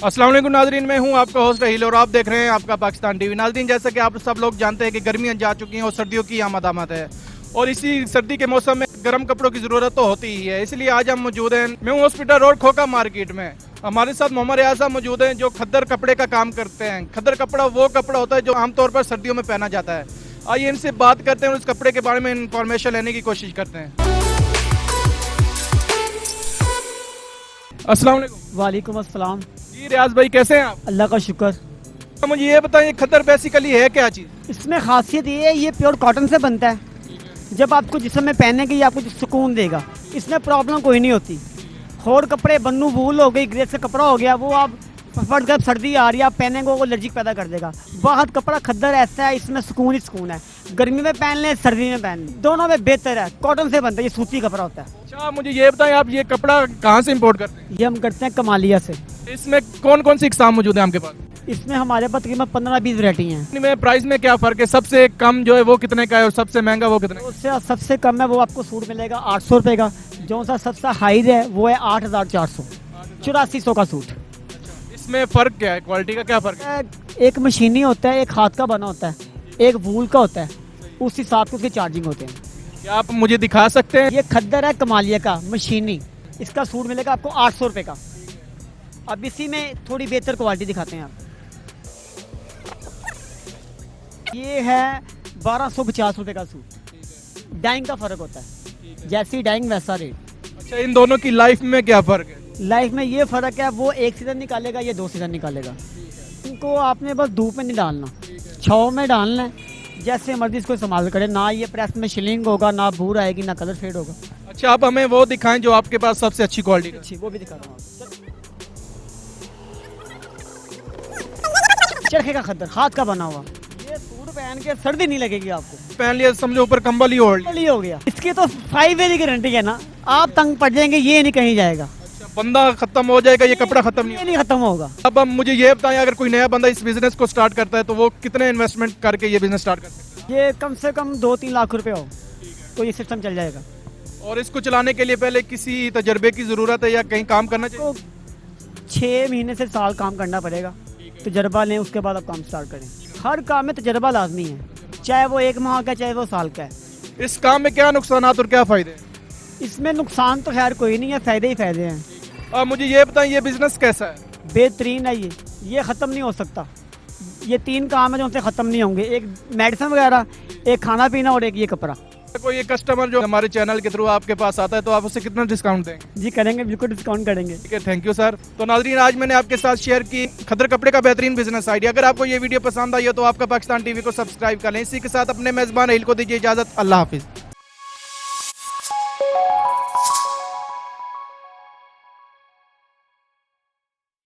अस्सलाम वालेकुम नाज़रीन, मैं हूं आपका होस्ट रहील और आप देख रहे हैं आपका पाकिस्तान टीवी। नाज़रीन, जैसा कि आप सब लोग जानते हैं कि गर्मियां जा चुकी हैं और सर्दियों की आमद है और इसी सर्दी के मौसम में गर्म कपड़ों की ज़रूरत तो होती ही है। इसलिए आज हम मौजूद हैं, मैं हूं हॉस्पिटल रोड खोखा मार्केट में। हमारे साथ मोहम्मद रियाज साहब मौजूद हैं जो खद्दर कपड़े का काम करते हैं। खद्दर कपड़ा वो कपड़ा होता है जो आमतौर पर सर्दियों में पहना जाता है। आइए इनसे बात करते हैं और उस कपड़े के बारे में इंफॉर्मेशन लेने की कोशिश करते हैं। अस्सलाम वालेकुम। वालेकुम अस्सलाम। जी रियाज भाई, कैसे हैं आप? अल्लाह का शुक्र। तो मुझे ये बताइए, खद्दर बेसिकली है क्या चीज़? इसमें खासियत ये है, ये प्योर कॉटन से बनता है। जब आपको जिस्म में पहनेंगे ये आपको सुकून देगा। इसमें प्रॉब्लम कोई नहीं होती। और कपड़े बन्नू वूल हो गई, ग्रेस का कपड़ा हो गया, वो आप फट जब सर्दी आ रही है आप पहनेंगे वो एलर्जी पैदा कर देगा। बहुत कपड़ा खद्दर ऐसा है, इसमें सुकून ही सुकून है। गर्मी में पहन लें, सर्दी में पहन लें, दोनों में बेहतर है। कॉटन से बनता है, ये सूती कपड़ा होता है। अच्छा, मुझे ये बताएं, आप ये कपड़ा कहाँ से इंपोर्ट करते हैं? ये हम करते हैं कमालिया से। इसमें कौन कौन सी इकसाम मौजूद है आपके पास? इसमें हमारे पास तकरीबन 15-20 वैरायटी हैं। इनमें प्राइस में क्या फर्क है? सबसे कम जो है वो कितने का है और सबसे महंगा वो कितने का? उससे सबसे कम है वो आपको सूट मिलेगा 800 रुपये का। जो सा सबसे हाई है वो है 8400, 8400 का सूट। इसमें फर्क क्या है? क्वालिटी का क्या फर्क है? एक मशीनी होता है, एक हाथ का बना होता है, एक वूल का होता है। उस हिसाब से उसके चार्जिंग होते हैं। क्या आप मुझे दिखा सकते हैं? ये खद्दर है कमालिया का मशीनी, इसका सूट मिलेगा आपको 800 रुपये का। अब इसी में थोड़ी बेहतर क्वालिटी दिखाते हैं आप। ये है 1250 रुपये का सूट। डाइंग का फर्क होता है, जैसी डाइंग वैसा रेट। अच्छा, इन दोनों की लाइफ में क्या फर्क है? लाइफ में ये फर्क है, वो एक सीजन निकालेगा, ये 2 सीजन निकालेगा। इनको आपने बस धूप में नहीं डालना, छाँव में डालना है। जैसे मर्जी इसको इस्तेमाल करें, ना ये प्रेस में शिलिंग होगा, ना भूर आएगी, ना कलर फेड होगा। अच्छा, आप हमें वो दिखाएं जो आपके पास सबसे अच्छी क्वालिटी का। अच्छी वो भी दिखा रहा हूँ। चरखे का खद्दर, हाथ का बना हुआ। ये सूट पहन के सर्दी नहीं लगेगी आपको। पहन लिया समझो, ऊपर कंबल ही ओढ़ लिया। ही हो गया। इसकी तो 5 ईयर की गारंटी है ना, आप तंग पड़ जाएंगे, ये नहीं कहीं जाएगा। अच्छा, बंदा खत्म हो जाएगा, ये कपड़ा खत्म ये नहीं नहीं खत्म होगा। अब हम मुझे ये बताएं, अगर कोई नया बंदा इस बिजनेस को स्टार्ट करता है तो वो कितने इन्वेस्टमेंट करके ये बिजनेस स्टार्ट कर सकता है? ये कम से कम 2-3 लाख रुपए हो तो ये सिस्टम चल जाएगा। और इसको चलाने के लिए पहले किसी तजर्बे की जरूरत है या कहीं काम करना चाहिए? तो 6 महीने से साल काम करना पड़ेगा। तजर्बा लें, उसके बाद आप काम स्टार्ट करें। हर काम में तजर्बा लाजमी है, चाहे वो 1 माह का चाहे वो साल का है। इस काम में क्या नुकसान और क्या फायदे हैं? इसमें नुकसान तो खैर कोई नहीं है, फायदे ही फायदे हैं। अब मुझे ये बताएं, ये बिजनेस कैसा है? बेहतरीन है ये ख़त्म नहीं हो सकता। ये 3 काम है जो उनसे ख़त्म नहीं होंगे, एक मेडिसिन वगैरह, एक खाना पीना और एक ये कपड़ा। कोई एक कस्टमर जो हमारे चैनल के थ्रू आपके पास आता है तो आप उसे कितना डिस्काउंट देंगे? जी करेंगे, बिल्कुल डिस्काउंट करेंगे। ठीक है, थैंक यू सर। तो नाज़रीन, आज मैंने आपके साथ शेयर की खद्दर कपड़े का बेहतरीन बिजनेस आइडिया। अगर आपको ये वीडियो पसंद आई हो तो आपका पाकिस्तान टीवी को सब्सक्राइब कर लें। इसी के साथ अपने मेज़बान रहील को दीजिए इजाज़त। अल्लाह हाफिज़।